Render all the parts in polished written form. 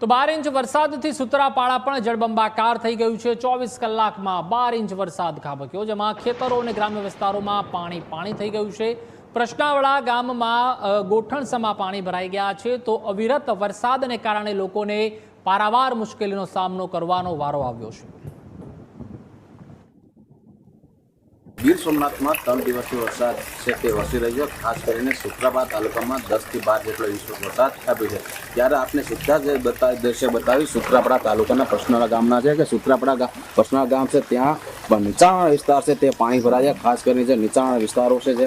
તો 12 ઇંચ વરસાદથી સૂત્રાપાડા પણ જળબંબાકાર થઈ ગયું છે। 24 કલાકમાં 12 ઇંચ વરસાદ ખાબક્યો, જેમાં ખેતરો અને ગ્રામ્ય વિસ્તારોમાં પાણી થઈ ગયું છે। પ્રશ્નાવડા ગામમાં ગોઠણસમા પાણી ભરાઈ ગયા છે, તો અવિરત વરસાદને કારણે લોકોને પારાવાર મુશ્કેલીનો સામનો કરવાનો વારો આવ્યો છે। ગીર સોમનાથમાં 3 દિવસથી વરસાદ છે તે વરસી રહ્યો। ખાસ કરીને સૂત્રાપાડા તાલુકામાં 10 થી 12 જેટલો ઇંચ વરસાદ ખાબક્યો છે। ત્યારે આપણે સીધા જ દ્રશ્ય બતાવી સૂત્રાપાડા તાલુકાના પ્રશ્નાવડા ગામના છે કે સૂત્રાપાડા પ્રશ્નાવડા ગામ છે, ત્યાં નીચાણવાળા વિસ્તાર છે તે પાણી ભરાય છે। ખાસ કરીને જે નીચાણવાળા વિસ્તારો છે, જે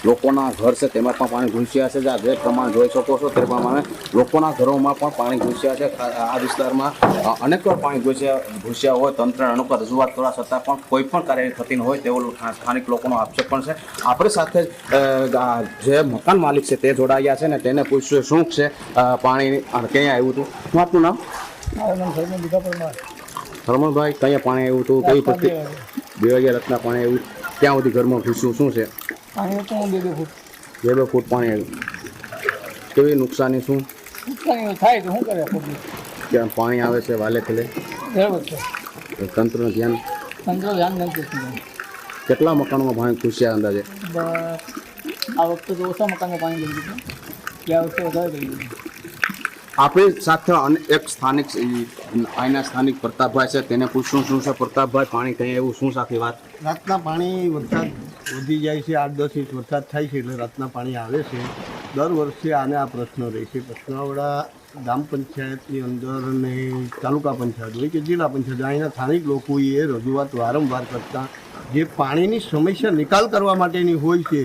લોકોના ઘર છે તેમાં પણ પાણી ઘૂસ્યા છે। જે પ્રમાણે જોઈ શકો છો તે પ્રમાણે લોકોના ઘરોમાં પણ પાણી ઘૂસ્યા છે। આ વિસ્તારમાં અનેક વાર પાણી ઘૂસ્યા હોય, તંત્રને અનેક રજૂઆત કરવા છતાં પણ કોઈ પણ કાર્ય થતી ન હોય તેવો સ્થાનિક લોકોનો આક્ષેપ પણ છે। આપણી સાથે જે મકાન માલિક છે તે જોડાયા છે ને તેને પૂછ્યું શું છે પાણી ક્યાં આવ્યું હતું। શું આપનું નામ? હરમણભાઈ, કયા પાણી આવ્યું હતું? કઈ પટ્ટી? 2000 રત્ના પાણી આવ્યું? ક્યાં સુધી ઘરમાં ઘૂસ્યું? શું છે? 2 ફૂટ પાણી આવ્યું। કેવી નુકસાની? શું થાય તો શું કરે? ક્યાં પાણી આવે છે વાલે ખલે? તંત્રનું ધ્યાન નથી। કેટલા મકાનોમાં પાણી ઘૂસ્યા અંદાજે? આ વખતે તો ઓછા મકાનમાં પાણી લઈ ગયું, ગયા વખતે વધારે લઈ ગયું। આપણી સાથે એક સ્થાનિક અહીંના સ્થાનિક પ્રતાપભાઈ છે, તેને પૂછશું શું છે। પ્રતાપભાઈ, પાણી કઈ એવું શું સાચી વાત? રાતના પાણી વરસાદ વધી જાય છે, 8-10 ઇંચ વરસાદ થાય છે એટલે રાતના પાણી આવે છે। દર વર્ષે આને આ પ્રશ્ન રહે છે। પ્રશ્નાવડા ગ્રામ પંચાયતની અંદર ને તાલુકા પંચાયત હોય કે જિલ્લા પંચાયત, અહીંના સ્થાનિક લોકોએ રજૂઆત વારંવાર કરતાં જે પાણીની સમસ્યા નિકાલ કરવા માટેની હોય છે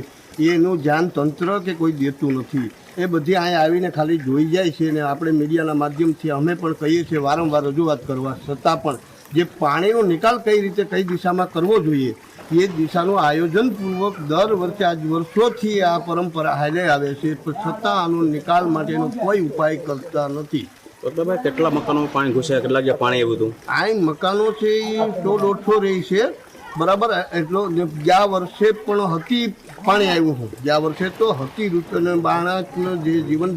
એનું ધ્યાન તંત્ર કે કોઈ દેતું નથી। એ બધી અહીંયા આવીને ખાલી જોઈ જાય છે ને આપણે મીડિયાના માધ્યમથી અમે પણ કહીએ છીએ વારંવાર રજૂઆત કરવા છતાં પણ જે પાણીનો નિકાલ કઈ રીતે કઈ દિશામાં કરવો જોઈએ એ દિશાનું આયોજનપૂર્વક દર વર્ષે આજ વર્ષોથી આ પરંપરા હાલે આવે છે, છતાં આનો નિકાલ માટેનો કોઈ ઉપાય કરતા નથી। પ્રતાપભાઈ, કેટલા મકાનોમાં પાણી ઘૂસ્યા? કેટલા જગ્યા પાણી આવ્યું હતું? આ મકાનો છે એ 100-150 રહી છે, બરાબર। એટલો ગયા વર્ષે પણ હતી પાણી આવ્યું હતું, ગયા વર્ષે તો હતી ઋતુ બાળકનો જે જીવન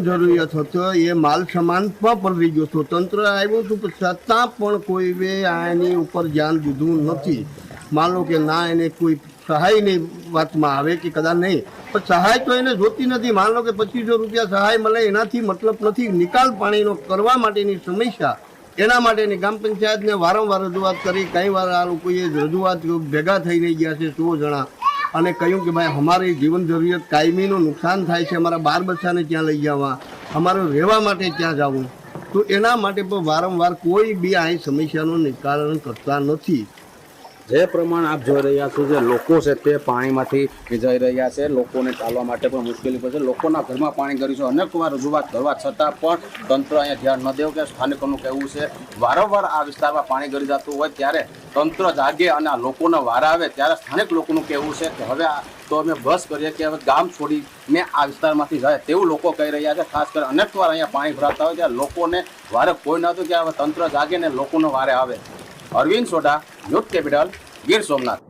જરૂરિયાત હતો એ માલ સામાન પણ પડી ગયો હતો। તંત્ર આવ્યું હતું છતાં પણ કોઈ આની ઉપર ધ્યાન દીધું નથી। માનો કે ના એને કોઈ સહાયની વાતમાં આવે કે કદાચ નહીં, પણ સહાય તો એને જોતી નથી। માનો કે 2500 રૂપિયા સહાય મળે એનાથી મતલબ નથી। નિકાલ પાણીનો કરવા માટેની સમસ્યા, એના માટેની ગ્રામ પંચાયતને વારંવાર રજૂઆત કરી। કઈ વાર આ લોકોએ રજૂઆત ભેગા થઈ રહી ગયા છે 100 જણા, અને કહ્યું કે ભાઈ અમારી જીવન જરૂરિયાત કાયમીનું નુકસાન થાય છે, અમારા બાર બચ્ચાને ત્યાં લઈ જવા, અમારે રહેવા માટે ત્યાં જવું, તો એના માટે પણ વારંવાર કોઈ બી આ સમસ્યાનું નિકાલ કરતા નથી। જે પ્રમાણે આપ જોઈ રહ્યા છો, જે લોકો છે તે પાણીમાંથી જઈ રહ્યા છે, લોકોને ચાલવા માટે પણ મુશ્કેલી પડશે। લોકોના ઘરમાં પાણી ગયું છે, અનેક વાર રજૂઆત કરવા છતાં પણ તંત્ર અહીંયા ધ્યાન ન દેવું કે સ્થાનિકોનું કહેવું છે વારંવાર આ વિસ્તારમાં પાણી ગળી જતું હોય ત્યારે તંત્ર જાગે અને આ લોકોનો વારા આવે ત્યારે સ્થાનિક લોકોનું કહેવું છે કે હવે તો અમે બસ કરીએ કે હવે ગામ છોડીને આ વિસ્તારમાંથી જાય તેવું લોકો કહી રહ્યા છે। ખાસ કરીને અનેક વાર અહીંયા પાણી ભરાતા હોય ત્યારે લોકોને વારે કોઈ નહોતું કે હવે તંત્ર જાગે ને લોકોનો વારે આવે। Arvind Sodha, News Capital, Gir Somnath.